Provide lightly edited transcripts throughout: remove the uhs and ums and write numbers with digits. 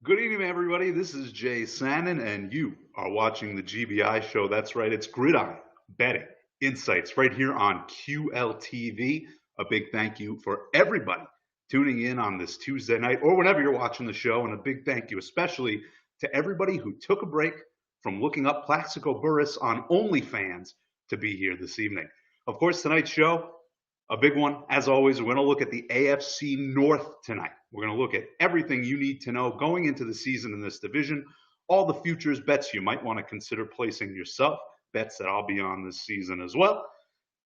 Good evening, everybody. This is Jay Sannon, and you are watching the GBI show. That's right, it's Gridiron Betting Insights right here on QLTV. A big thank you for everybody tuning in on this Tuesday night or whenever you're watching the show, and a big thank you especially to everybody who took a break from looking up Plaxico Burress on OnlyFans to be here this evening. Of course, tonight's show, a big one, as always. We're going to look at the AFC North tonight. We're going to look at everything you need to know going into the season in this division, all the futures bets you might want to consider placing yourself, bets that I'll be on this season as well,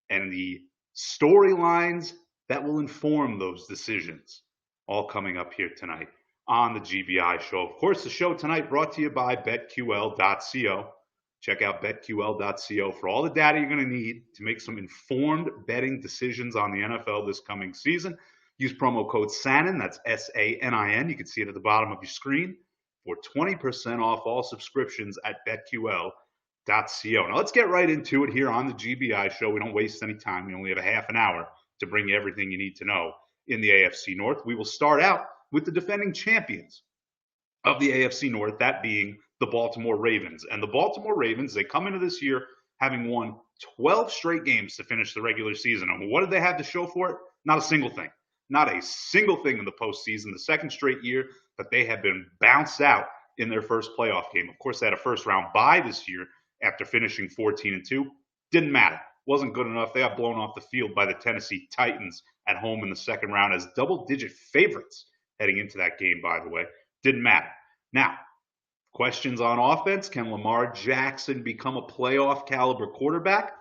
and the storylines that will inform those decisions, all coming up here tonight on the GBI show. Of course, the show tonight brought to you by BetQL.co. Check out betql.co for all the data you're going to need to make some informed betting decisions on the NFL this coming season. Use promo code SANNIN, that's SANIN. You can see it at the bottom of your screen for 20% off all subscriptions at betql.co. Now let's get right into it here on the GBI show. We don't waste any time. We only have a half an hour to bring you everything you need to know in the AFC North. We will start out with the defending champions of the AFC North, that being the Baltimore Ravens. And the Baltimore Ravens, they come into this year having won 12 straight games to finish the regular season. And what did they have to show for it? Not a single thing. Not a single thing in the postseason. The second straight year that they have been bounced out in their first playoff game. Of course, they had a first-round bye this year after finishing 14-2. Didn't matter. Wasn't good enough. They got blown off the field by the Tennessee Titans at home in the second round as double-digit favorites heading into that game, by the way. Didn't matter. Now, questions on offense. Can Lamar Jackson become a playoff caliber quarterback?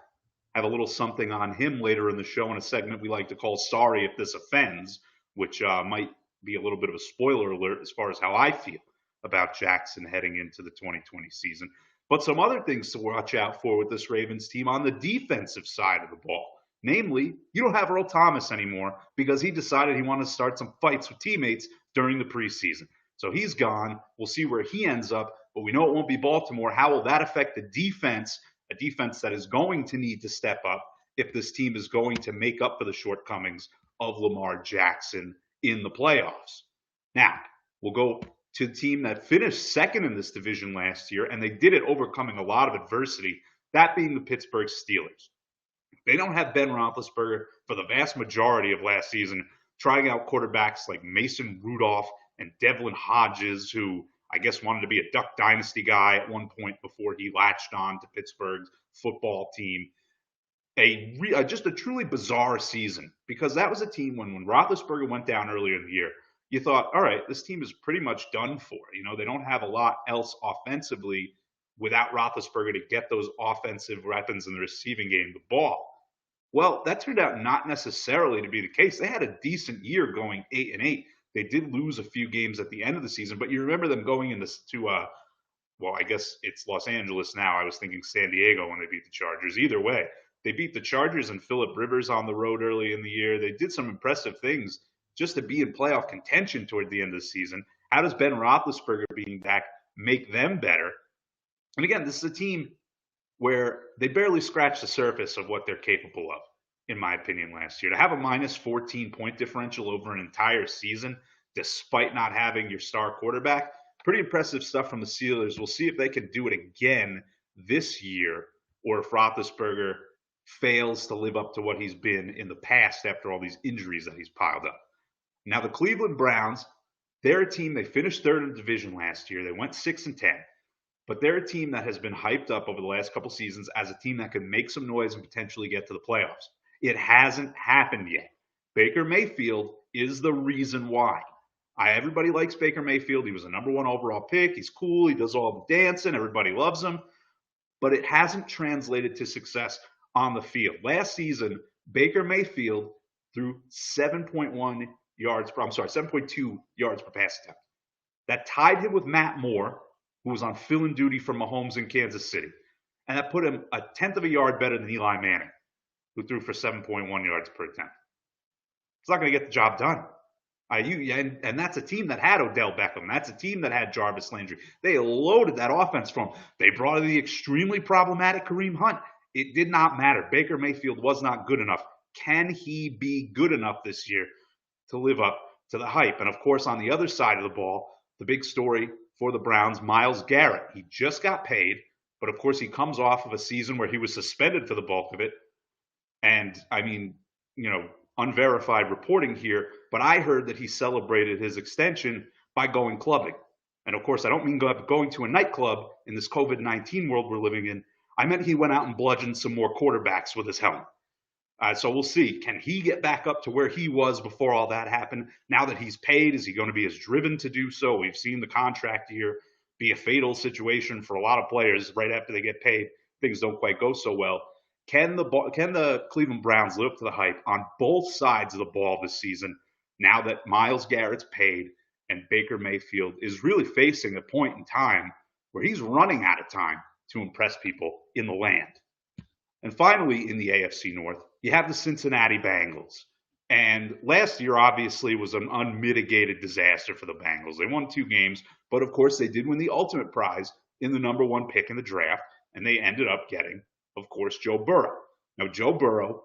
I have a little something on him later in the show in a segment we like to call Sorry If This Offends, which might be a little bit of a spoiler alert as far as how I feel about Jackson heading into the 2020 season. But some other things to watch out for with this Ravens team on the defensive side of the ball. Namely, you don't have Earl Thomas anymore because he decided he wanted to start some fights with teammates during the preseason. So he's gone. We'll see where he ends up, but we know it won't be Baltimore. How will that affect the defense, a defense that is going to need to step up if this team is going to make up for the shortcomings of Lamar Jackson in the playoffs? Now, we'll go to the team that finished second in this division last year, and they did it overcoming a lot of adversity, that being the Pittsburgh Steelers. They don't have Ben Roethlisberger for the vast majority of last season, trying out quarterbacks like Mason Rudolph and Devlin Hodges, who I guess wanted to be a Duck Dynasty guy at one point before he latched on to Pittsburgh's football team. Just a truly bizarre season, because that was a team when Roethlisberger went down earlier in the year, you thought, all right, this team is pretty much done for. You know, they don't have a lot else offensively without Roethlisberger to get those offensive weapons in the receiving game, the ball. Well, that turned out not necessarily to be the case. They had a decent year going 8-8. They did lose a few games at the end of the season, but you remember them going into well, I guess it's Los Angeles now. I was thinking San Diego when they beat the Chargers. Either way, they beat the Chargers and Phillip Rivers on the road early in the year. They did some impressive things just to be in playoff contention toward the end of the season. How does Ben Roethlisberger being back make them better? And again, this is a team where they barely scratched the surface of what they're capable of, in my opinion, last year. To have a minus 14-point differential over an entire season, despite not having your star quarterback, pretty impressive stuff from the Steelers. We'll see if they can do it again this year, or if Roethlisberger fails to live up to what he's been in the past after all these injuries that he's piled up. Now, the Cleveland Browns, they're a team, they finished third in the division last year. They went 6-10. But they're a team that has been hyped up over the last couple seasons as a team that can make some noise and potentially get to the playoffs. It hasn't happened yet. Baker Mayfield is the reason why. Everybody likes Baker Mayfield. He was a number 1 overall pick. He's cool. He does all the dancing. Everybody loves him. But it hasn't translated to success on the field. Last season, Baker Mayfield threw 7.2 yards per pass attempt. That tied him with Matt Moore, who was on fill-in duty for Mahomes in Kansas City. And that put him a tenth of a yard better than Eli Manning, who threw for 7.1 yards per attempt. It's not going to get the job done. And that's a team that had Odell Beckham. That's a team that had Jarvis Landry. They loaded that offense from. They brought in the extremely problematic Kareem Hunt. It did not matter. Baker Mayfield was not good enough. Can he be good enough this year to live up to the hype? And of course, on the other side of the ball, the big story for the Browns, Myles Garrett. He just got paid, but of course he comes off of a season where he was suspended for the bulk of it. And I mean, unverified reporting here, but I heard that he celebrated his extension by going clubbing. And of course, I don't mean going to a nightclub in this COVID-19 world we're living in. I meant he went out and bludgeoned some more quarterbacks with his helmet. So we'll see. Can he get back up to where he was before all that happened? Now that he's paid, is he going to be as driven to do so? We've seen the contract year be a fatal situation for a lot of players right after they get paid. Things don't quite go so well. Can the Cleveland Browns live up to the hype on both sides of the ball this season now that Myles Garrett's paid and Baker Mayfield is really facing a point in time where he's running out of time to impress people in the land? And finally, in the AFC North, you have the Cincinnati Bengals. And last year, obviously, was an unmitigated disaster for the Bengals. They won 2 games, but of course, they did win the ultimate prize in the number 1 pick in the draft, and they ended up getting, of course, Joe Burrow. Now, Joe Burrow,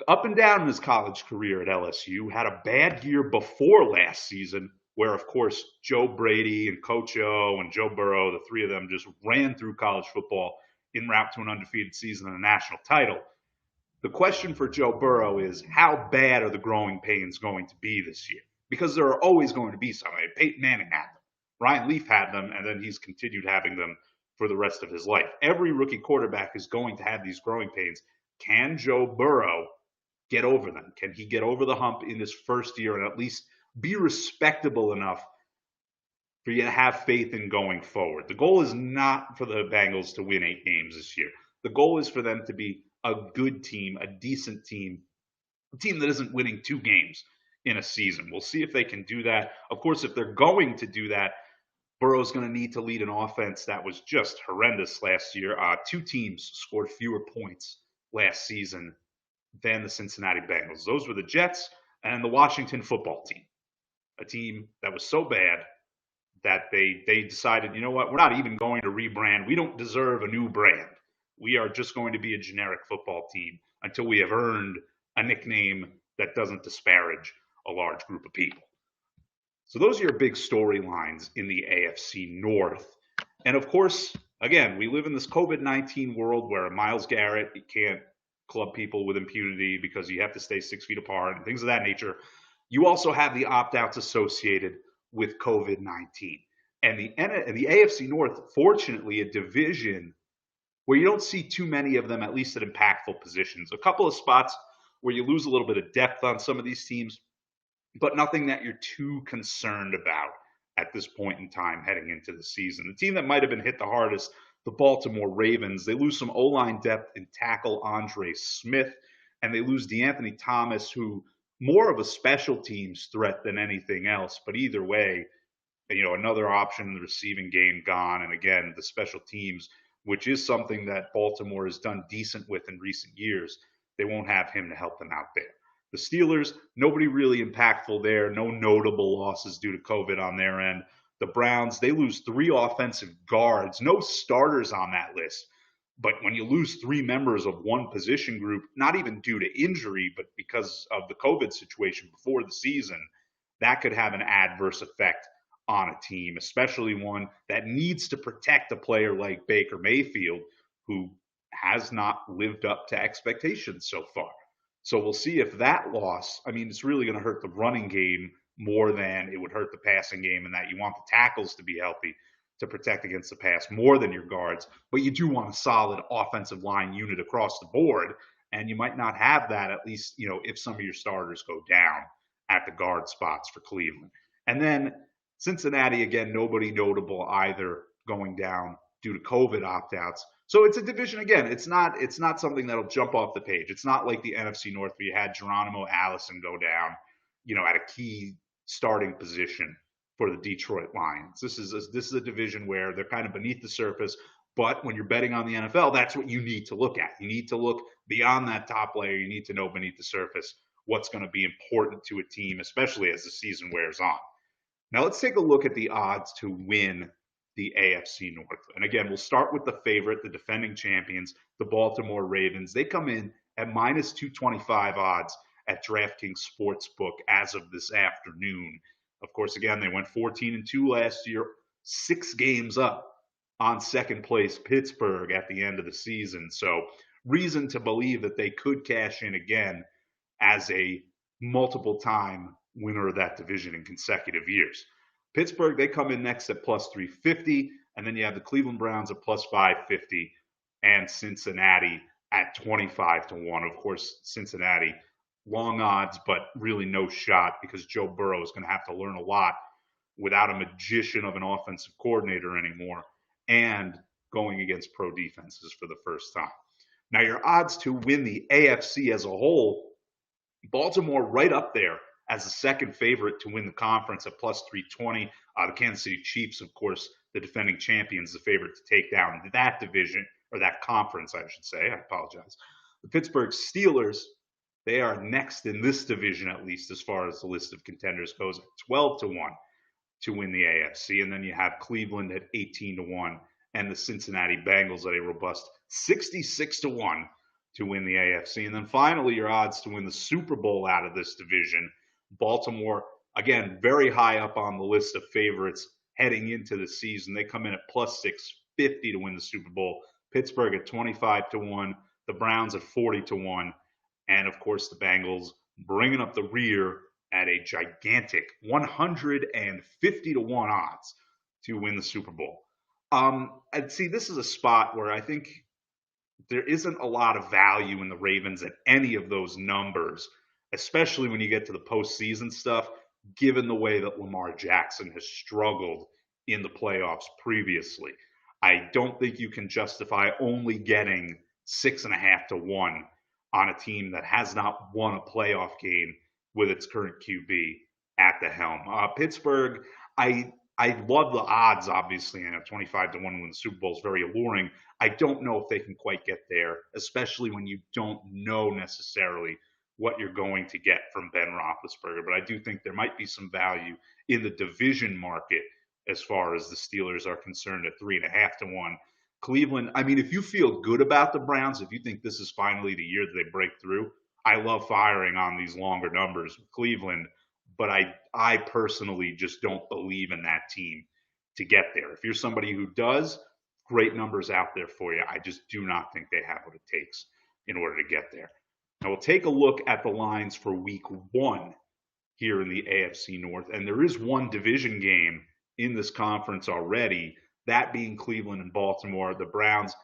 up and down in his college career at LSU, had a bad year before last season, where, of course, Joe Brady and Coach O and Joe Burrow, the 3 of them, just ran through college football en route to an undefeated season and a national title. The question for Joe Burrow is, how bad are the growing pains going to be this year? Because there are always going to be some. I mean, Peyton Manning had them. Ryan Leaf had them, and then he's continued having them for the rest of his life. Every rookie quarterback is going to have these growing pains. Can Joe Burrow get over them? Can he get over the hump in his first year and at least be respectable enough for you to have faith in going forward? The goal is not for the Bengals to win 8 games this year. The goal is for them to be a good team, a decent team, a team that isn't winning 2 games in a season. We'll see if they can do that. Of course, if they're going to do that, Burrow's going to need to lead an offense that was just horrendous last year. 2 teams scored fewer points last season than the Cincinnati Bengals. Those were the Jets and the Washington football team, a team that was so bad that they decided, you know what, we're not even going to rebrand. We don't deserve a new brand. We are just going to be a generic football team until we have earned a nickname that doesn't disparage a large group of people. So those are your big storylines in the AFC North. And of course, again, we live in this COVID-19 world where Myles Garrett, you can't club people with impunity because you have to stay 6 feet apart and things of that nature. You also have the opt-outs associated with COVID-19. And the AFC North, fortunately, a division where you don't see too many of them, at least at impactful positions. A couple of spots where you lose a little bit of depth on some of these teams, but nothing that you're too concerned about at this point in time heading into the season. The team that might have been hit the hardest, the Baltimore Ravens, they lose some O-line depth in tackle Andre Smith, and they lose DeAnthony Thomas, who more of a special teams threat than anything else. But either way, another option in the receiving game gone. And again, the special teams, which is something that Baltimore has done decent with in recent years, they won't have him to help them out there. The Steelers, nobody really impactful there. No notable losses due to COVID on their end. The Browns, they lose 3 offensive guards. No starters on that list. But when you lose 3 members of one position group, not even due to injury, but because of the COVID situation before the season, that could have an adverse effect on a team, especially one that needs to protect a player like Baker Mayfield, who has not lived up to expectations so far. So we'll see if that loss, it's really going to hurt the running game more than it would hurt the passing game, and that you want the tackles to be healthy to protect against the pass more than your guards. But you do want a solid offensive line unit across the board, and you might not have that, at least, if some of your starters go down at the guard spots for Cleveland. And then Cincinnati, again, nobody notable either going down due to COVID opt-outs. So it's a division, again, it's not something that'll jump off the page. It's not like the NFC North where you had Geronimo Allison go down, at a key starting position for the Detroit Lions. This is a division where they're kind of beneath the surface, but when you're betting on the NFL, that's what you need to look at. You need to look beyond that top layer. You need to know beneath the surface what's going to be important to a team, especially as the season wears on. Now let's take a look at the odds to win the AFC North. And again, we'll start with the favorite, the defending champions, the Baltimore Ravens. They come in at minus 225 odds at DraftKings Sportsbook as of this afternoon. Of course, again, they went 14-2 last year, 6 games up on second place Pittsburgh at the end of the season. So reason to believe that they could cash in again as a multiple time winner of that division in consecutive years. Pittsburgh, they come in next at plus 350, and then you have the Cleveland Browns at plus 550 and Cincinnati at 25-1. Of course, Cincinnati, long odds, but really no shot because Joe Burrow is going to have to learn a lot without a magician of an offensive coordinator anymore and going against pro defenses for the first time. Now, your odds to win the AFC as a whole, Baltimore right up there as the second favorite to win the conference at plus 320. The Kansas City Chiefs, of course, the defending champions, the favorite to take down that division, or that conference, I should say. I apologize. The Pittsburgh Steelers, they are next in this division, at least as far as the list of contenders goes, at 12-1 to win the AFC. And then you have Cleveland at 18-1 and the Cincinnati Bengals at a robust 66-1 to win the AFC. And then finally, your odds to win the Super Bowl out of this division. Baltimore, again, very high up on the list of favorites heading into the season. They come in at plus 650 to win the Super Bowl. Pittsburgh at 25-1, the Browns at 40-1, and of course the Bengals bringing up the rear at a gigantic 150-1 odds to win the Super Bowl. And see, this is a spot where I think there isn't a lot of value in the Ravens at any of those numbers, especially when you get to the postseason stuff, given the way that Lamar Jackson has struggled in the playoffs previously. I don't think you can justify only getting 6.5-1 on a team that has not won a playoff game with its current QB at the helm. Pittsburgh, I love the odds, obviously, and 25-1 win the Super Bowl is very alluring. I don't know if they can quite get there, especially when you don't know necessarily what you're going to get from Ben Roethlisberger. But I do think there might be some value in the division market as far as the Steelers are concerned at 3.5-1. Cleveland, I mean, if you feel good about the Browns, if you think this is finally the year that they break through, I love firing on these longer numbers with Cleveland, but I personally just don't believe in that team to get there. If you're somebody who does, great numbers out there for you. I just do not think they have what it takes in order to get there. Now we'll take a look at the lines for week 1 here in the AFC North, and there is one division game in this conference already, that being Cleveland and Baltimore. The Browns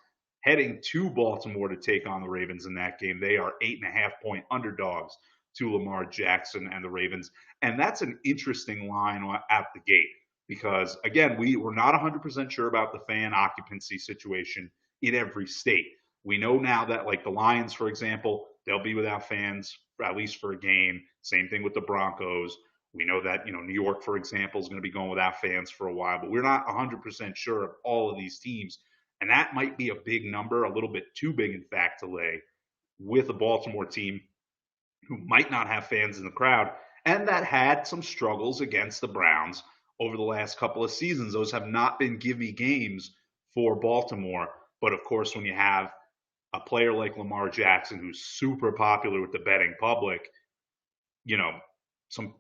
heading to Baltimore to take on the Ravens in that game. They are 8.5-point underdogs to Lamar Jackson and the Ravens. And that's an interesting line at the gate because, again, we're not 100% sure about the fan occupancy situation in every state. We know now that, like the Lions, for example, they'll be without fans, at least for a game. Same thing with the Broncos. We know that, New York, for example, is going to be going without fans for a while, but we're not 100% sure of all of these teams. And that might be a big number, a little bit too big, in fact, to lay with a Baltimore team who might not have fans in the crowd and that had some struggles against the Browns over the last couple of seasons. Those have not been gimme games for Baltimore. But of course, when you have a player like Lamar Jackson, who's super popular with the betting public, some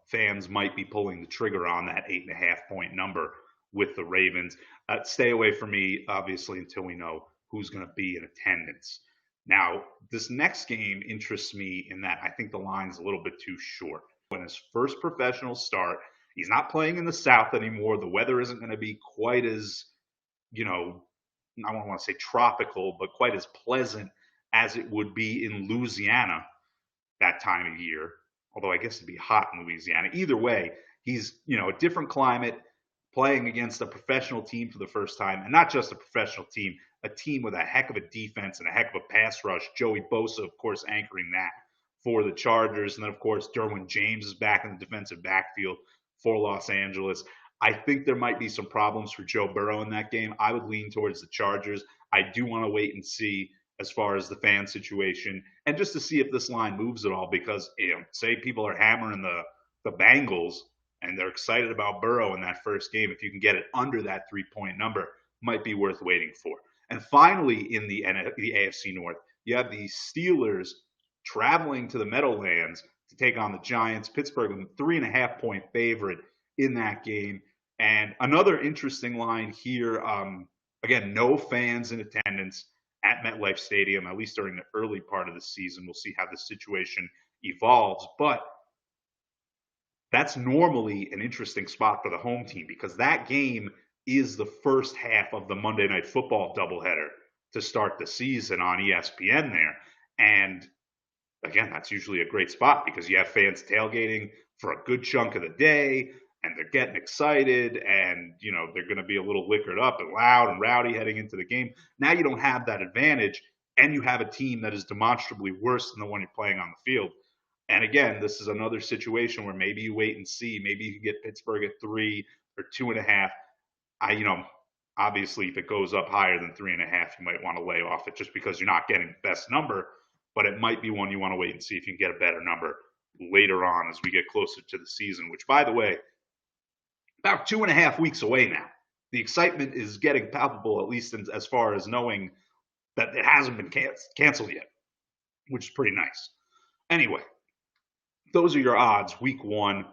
fans might be pulling the trigger on that 8.5-point number with the Ravens. Stay away from me, obviously, until we know who's going to be in attendance. Now, this next game interests me in that I think the line's a little bit too short. When his first professional start, he's not playing in the South anymore. The weather isn't going to be quite as, I don't want to say tropical, but quite as pleasant as it would be in Louisiana that time of year. Although I guess it'd be hot in Louisiana. Either way, he's, a different climate, playing against a professional team for the first time, and not just a professional team, a team with a heck of a defense and a heck of a pass rush. Joey Bosa, of course, anchoring that for the Chargers. And then, of course, Derwin James is back in the defensive backfield for Los Angeles. I think there might be some problems for Joe Burrow in that game. I would lean towards the Chargers. I do want to wait and see as far as the fan situation and just to see if this line moves at all, because say people are hammering the Bengals and they're excited about Burrow in that first game. If you can get it under that 3-point number, might be worth waiting for. And finally, in the AFC North, you have the Steelers traveling to the Meadowlands to take on the Giants. Pittsburgh, a 3.5-point favorite in that game. And another interesting line here, again, no fans in attendance at MetLife Stadium, at least during the early part of the season. We'll see how the situation evolves. But that's normally an interesting spot for the home team because that game is the first half of the Monday Night Football doubleheader to start the season on ESPN there. And again, that's usually a great spot because you have fans tailgating for a good chunk of the day and they're getting excited and, you know, they're going to be a little liquored up and loud and rowdy heading into the game. Now you don't have that advantage and you have a team that is demonstrably worse than the one you're playing on the field. And again, this is another situation where maybe you wait and see. Maybe you can get Pittsburgh at 3 or 2.5. Obviously, if it goes up higher than 3.5, you might want to lay off it just because you're not getting the best number. But it might be one you want to wait and see if you can get a better number later on as we get closer to the season, which, by the way, about 2.5 weeks away now. The excitement is getting palpable, at least as far as knowing that it hasn't been canceled yet, which is pretty nice. Anyway, those are your odds week 1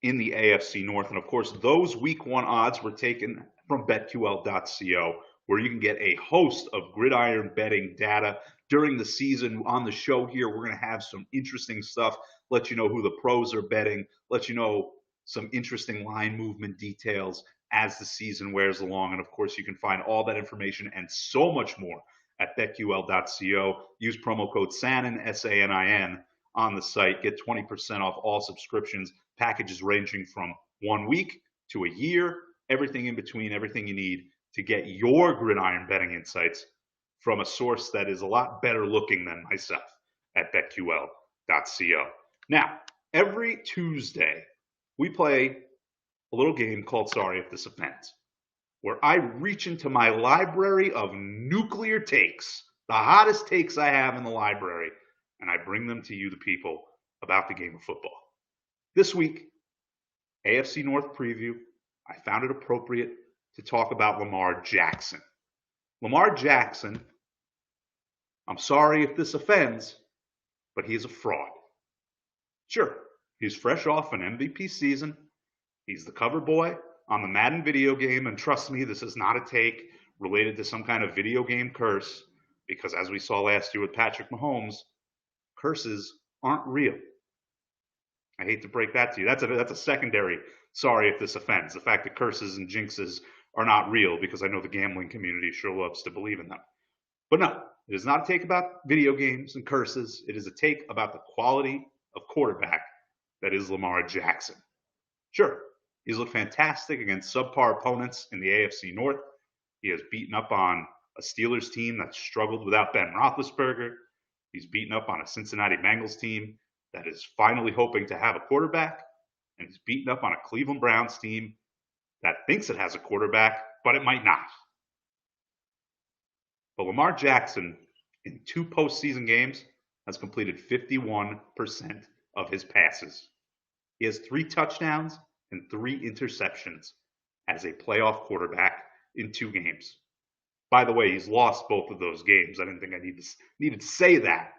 in the AFC North. And of course, those week 1 odds were taken from betql.co, where you can get a host of gridiron betting data during the season. On the show here, we're going to have some interesting stuff, let you know who the pros are betting, let you know some interesting line movement details as the season wears along. And of course, you can find all that information and so much more at betql.co. Use promo code SANIN, SANIN, on the site. Get 20% off all subscriptions, packages ranging from 1 week to a year, everything in between, everything you need to get your gridiron betting insights from a source that is a lot better looking than myself at betql.co. Now, every Tuesday, we play a little game called Sorry If This Offends, where I reach into my library of nuclear takes, the hottest takes I have in the library, and I bring them to you, the people, about the game of football. This week, AFC North preview, I found it appropriate to talk about Lamar Jackson. Lamar Jackson, I'm sorry if this offends, but he is a fraud. Sure, he's fresh off an MVP season. He's the cover boy on the Madden video game, and trust me, this is not a take related to some kind of video game curse, because as we saw last year with Patrick Mahomes, curses aren't real. I hate to break that to you. That's a secondary sorry if this offends. The fact that curses and jinxes are not real, because I know the gambling community sure loves to believe in them. But no, it is not a take about video games and curses. It is a take about the quality of quarterback that is Lamar Jackson. Sure, he's looked fantastic against subpar opponents in the AFC North. He has beaten up on a Steelers team that struggled without Ben Roethlisberger. He's beaten up on a Cincinnati Bengals team that is finally hoping to have a quarterback. And he's beaten up on a Cleveland Browns team that thinks it has a quarterback, but it might not. But Lamar Jackson, in 2 postseason games, has completed 51% of his passes. He has 3 touchdowns and 3 interceptions as a playoff quarterback in 2 games. By the way, he's lost both of those games. I didn't think I needed to say that,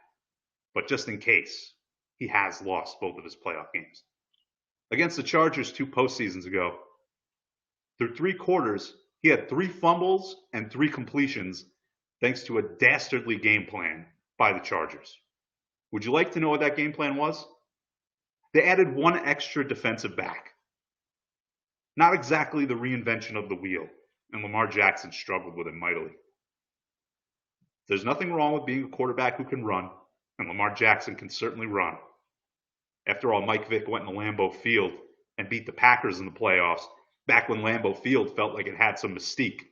but just in case, he has lost both of his playoff games. Against the Chargers 2 postseasons ago, through 3 quarters, he had 3 fumbles and 3 completions thanks to a dastardly game plan by the Chargers. Would you like to know what that game plan was? They added 1 extra defensive back. Not exactly the reinvention of the wheel, and Lamar Jackson struggled with it mightily. There's nothing wrong with being a quarterback who can run, and Lamar Jackson can certainly run. After all, Mike Vick went to Lambeau Field and beat the Packers in the playoffs back when Lambeau Field felt like it had some mystique.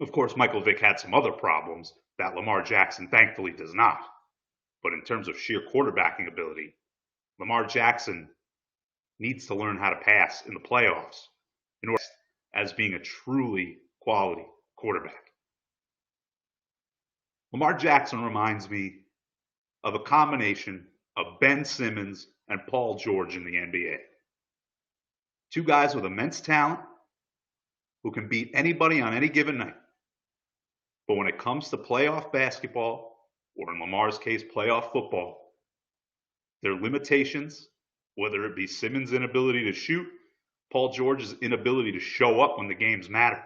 Of course, Michael Vick had some other problems that Lamar Jackson thankfully does not. But in terms of sheer quarterbacking ability, Lamar Jackson needs to learn how to pass in the playoffs in order as being a truly quality quarterback. Lamar Jackson reminds me of a combination of Ben Simmons and Paul George in the NBA. 2 guys with immense talent who can beat anybody on any given night. But when it comes to playoff basketball, or in Lamar's case, playoff football, Their limitations, whether it be Simmons' inability to shoot, Paul George's inability to show up when the games matter,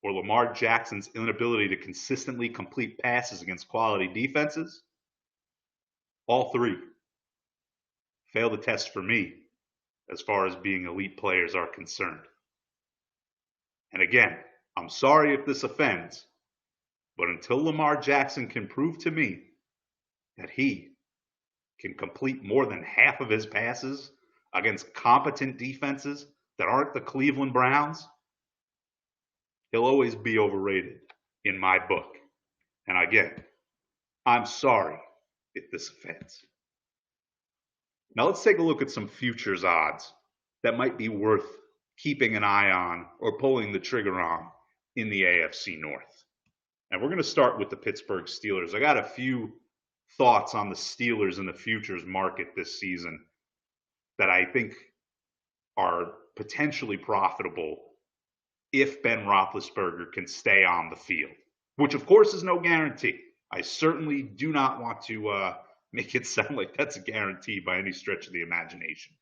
or Lamar Jackson's inability to consistently complete passes against quality defenses, all three fail the test for me as far as being elite players are concerned. And again, I'm sorry if this offends, but until Lamar Jackson can prove to me that he can complete more than half of his passes against competent defenses that aren't the Cleveland Browns, he'll always be overrated in my book. And again, I'm sorry if this offends. Now let's take a look at some futures odds that might be worth keeping an eye on or pulling the trigger on in the AFC North. And we're going to start with the Pittsburgh Steelers. I got a few thoughts on the Steelers in the futures market this season that I think are potentially profitable if Ben Roethlisberger can stay on the field, which of course is no guarantee. I certainly do not want to make it sound like that's a guarantee by any stretch of the imagination.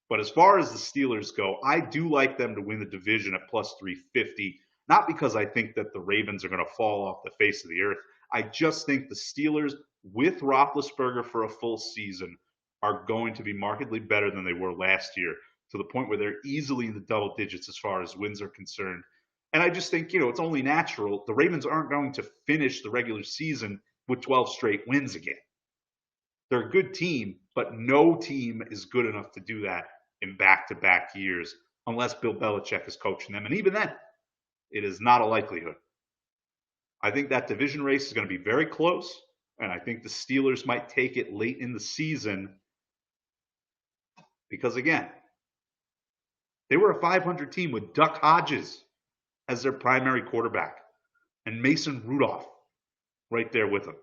But as far as the Steelers go, I do like them to win the division at plus 350, not because I think that the Ravens are going to fall off the face of the earth. I just think the Steelers, with Roethlisberger for a full season, are going to be markedly better than they were last year, to the point where they're easily in the double digits as far as wins are concerned. And I just think, it's only natural. The Ravens aren't going to finish the regular season with 12 straight wins again. They're a good team, but no team is good enough to do that in back-to-back years unless Bill Belichick is coaching them. And even then, it is not a likelihood. I think that division race is going to be very close, and I think the Steelers might take it late in the season because, again, they were a 500 team with Duck Hodges as their primary quarterback and Mason Rudolph right there with them.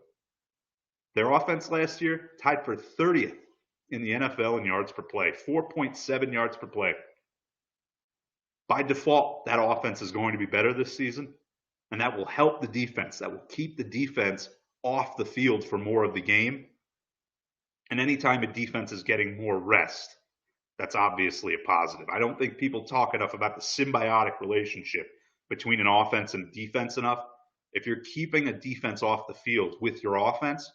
Their offense last year tied for 30th in the NFL in yards per play, 4.7 yards per play. By default, that offense is going to be better this season, and that will help the defense. That will keep the defense off the field for more of the game. And anytime a defense is getting more rest, that's obviously a positive. I don't think people talk enough about the symbiotic relationship between an offense and defense enough. If you're keeping a defense off the field with your offense,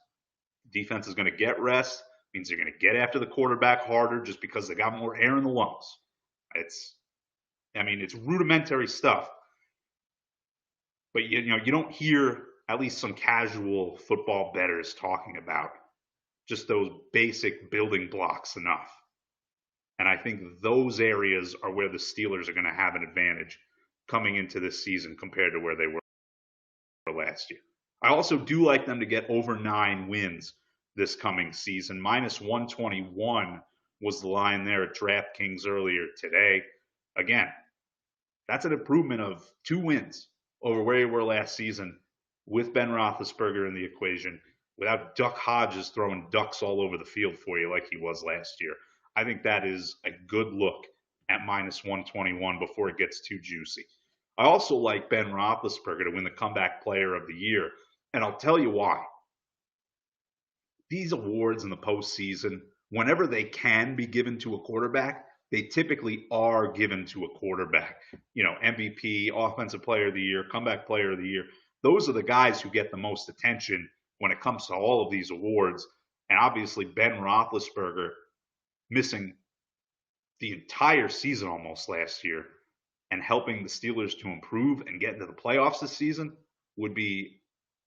defense is going to get rest, means they're going to get after the quarterback harder just because they got more air in the lungs. It's rudimentary stuff. But you don't hear at least some casual football bettors talking about just those basic building blocks enough. And I think those areas are where the Steelers are going to have an advantage coming into this season compared to where they were last year. I also do like them to get over 9 wins this coming season. Minus 121 was the line there at DraftKings earlier today. Again, that's an improvement of 2 wins over where you were last season with Ben Roethlisberger in the equation, without Duck Hodges throwing ducks all over the field for you like he was last year. I think that is a good look at minus 121 before it gets too juicy. I also like Ben Roethlisberger to win the comeback player of the year, and I'll tell you why. These awards in the postseason, whenever they can be given to a quarterback, they typically are given to a quarterback. MVP, Offensive Player of the Year, Comeback Player of the Year. Those are the guys who get the most attention when it comes to all of these awards. And obviously, Ben Roethlisberger missing the entire season almost last year and helping the Steelers to improve and get into the playoffs this season would be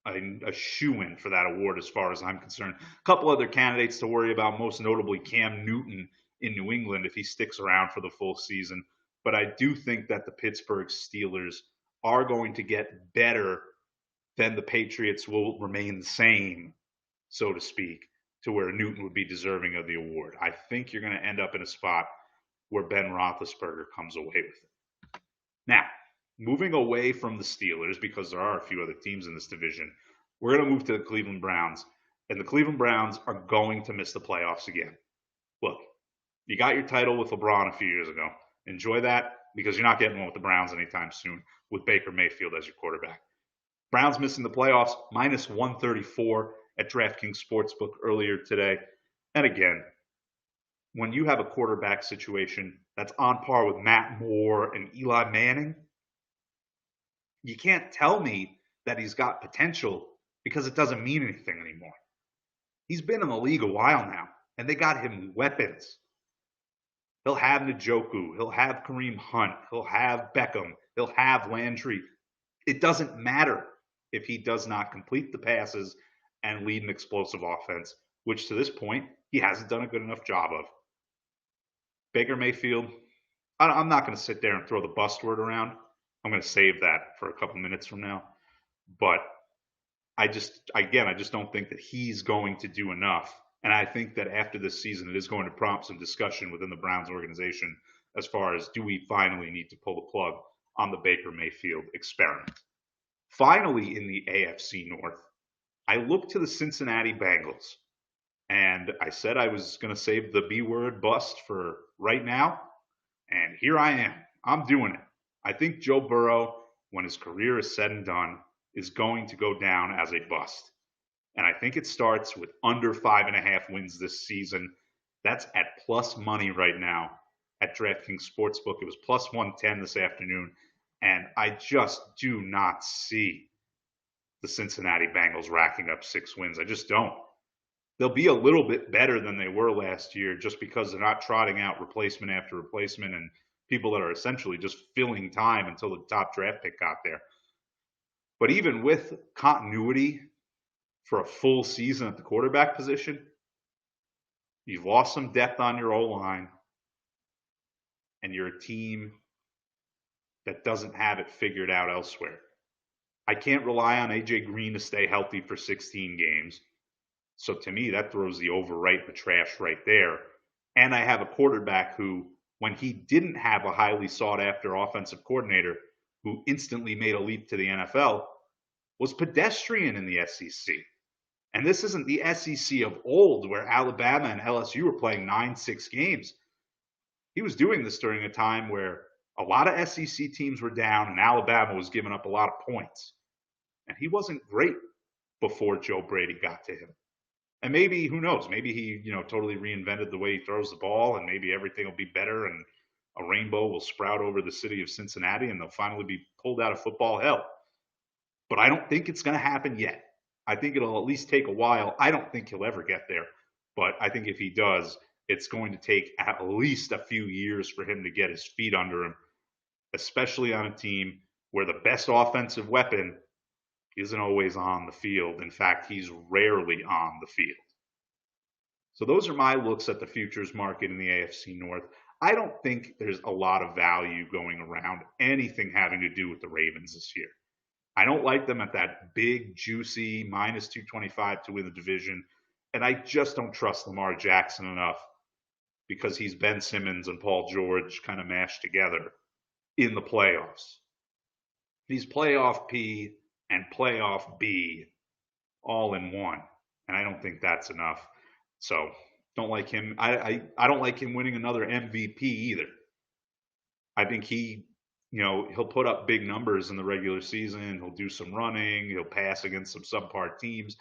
a shoo-in for that award as far as I'm concerned. A couple other candidates to worry about, most notably Cam Newton in New England if he sticks around for the full season. But I do think that the Pittsburgh Steelers are going to get better than the Patriots will remain the same, so to speak, to where Newton would be deserving of the award. I think you're going to end up in a spot where Ben Roethlisberger comes away with it. Now, moving away from the Steelers, because there are a few other teams in this division, we're going to move to the Cleveland Browns. And the Cleveland Browns are going to miss the playoffs again. Look, you got your title with LeBron a few years ago. Enjoy that, because you're not getting one with the Browns anytime soon with Baker Mayfield as your quarterback. Browns missing the playoffs, minus 134 at DraftKings Sportsbook earlier today. And again, when you have a quarterback situation that's on par with Matt Moore and Eli Manning, you can't tell me that he's got potential because it doesn't mean anything anymore. He's been in the league a while now, and they got him weapons. He'll have Njoku. He'll have Kareem Hunt. He'll have Beckham. He'll have Landry. It doesn't matter if he does not complete the passes and lead an explosive offense, which to this point, he hasn't done a good enough job of. Baker Mayfield, I'm not going to sit there and throw the bust word around. I'm going to save that for a couple minutes from now. But I just don't think that he's going to do enough. And I think that after this season, it is going to prompt some discussion within the Browns organization as far as, do we finally need to pull the plug on the Baker Mayfield experiment? Finally, in the AFC North, I look to the Cincinnati Bengals. And I said I was going to save the B word bust for right now. And here I am. I'm doing it. I think Joe Burrow, when his career is said and done, is going to go down as a bust. And I think it starts with under 5.5 wins this season. That's at plus money right now at DraftKings Sportsbook. It was plus 110 this afternoon. And I just do not see the Cincinnati Bengals racking up 6 wins. I just don't. They'll be a little bit better than they were last year just because they're not trotting out replacement after replacement and people that are essentially just filling time until the top draft pick got there. But even with continuity for a full season at the quarterback position, you've lost some depth on your O-line, and you're a team that doesn't have it figured out elsewhere. I can't rely on A.J. Green to stay healthy for 16 games. So to me, that throws the overwrite in the trash right there. And I have a quarterback who, when he didn't have a highly sought-after offensive coordinator who instantly made a leap to the NFL, was pedestrian in the SEC. And this isn't the SEC of old where Alabama and LSU were playing 9-6 games. He was doing this during a time where a lot of SEC teams were down and Alabama was giving up a lot of points. And he wasn't great before Joe Brady got to him. And maybe, who knows, maybe he, totally reinvented the way he throws the ball, and maybe everything will be better and a rainbow will sprout over the city of Cincinnati and they'll finally be pulled out of football hell. But I don't think it's going to happen yet. I think it'll at least take a while. I don't think he'll ever get there. But I think if he does, it's going to take at least a few years for him to get his feet under him, especially on a team where the best offensive weapon isn't always on the field. In fact, he's rarely on the field. So those are my looks at the futures market in the AFC North. I don't think there's a lot of value going around anything having to do with the Ravens this year. I don't like them at that big, juicy minus 225 to win the division. And I just don't trust Lamar Jackson enough because he's Ben Simmons and Paul George kind of mashed together in the playoffs. He's playoff P and playoff B all in one. And I don't think that's enough. So don't like him. I don't like him winning another MVP either. I think he'll put up big numbers in the regular season. He'll do some running. He'll pass against some subpar teams.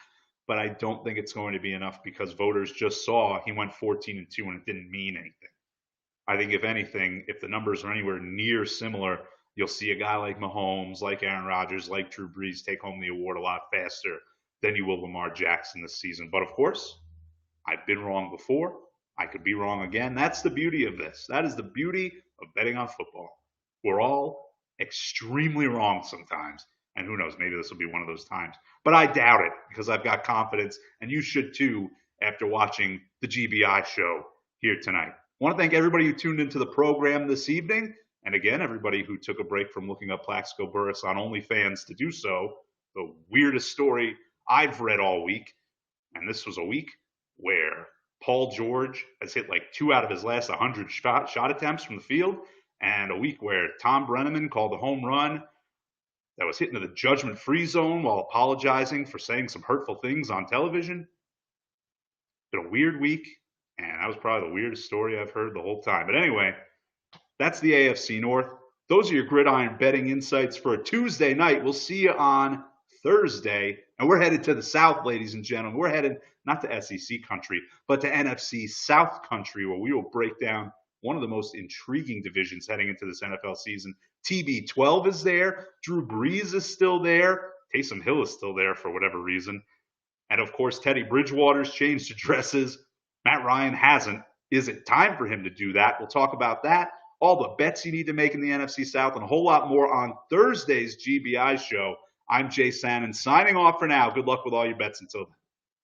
But I don't think it's going to be enough because voters just saw he went 14-2 and it didn't mean anything. I think if anything, if the numbers are anywhere near similar, you'll see a guy like Mahomes, like Aaron Rodgers, like Drew Brees take home the award a lot faster than you will Lamar Jackson this season. But of course, I've been wrong before. I could be wrong again. That's the beauty of this. That is the beauty of betting on football. We're all extremely wrong sometimes. And who knows, maybe this will be one of those times. But I doubt it because I've got confidence, and you should too after watching the GBI show here tonight. I want to thank everybody who tuned into the program this evening. And again, everybody who took a break from looking up Plaxico Burress on OnlyFans to do so. The weirdest story I've read all week. And this was a week where Paul George has hit like 2 out of his last 100 shot attempts from the field. And a week where Tom Brenneman called a home run that was hit into the judgment-free zone while apologizing for saying some hurtful things on television. It's been a weird week, and that was probably the weirdest story I've heard the whole time. But anyway, that's the AFC North. Those are your gridiron betting insights for a Tuesday night. We'll see you on Thursday And we're headed to the South, ladies and gentlemen. We're headed not to SEC country, but to NFC South country, where we will break down one of the most intriguing divisions heading into this NFL season. TB12 is there. Drew Brees is still there. Taysom Hill is still there for whatever reason. And of course, Teddy Bridgewater's changed addresses. Matt Ryan hasn't. Is it time for him to do that? We'll talk about that, all the bets you need to make in the NFC South, and a whole lot more on Thursday's GBI show. I'm Jay Sannon signing off for now. Good luck with all your bets until then.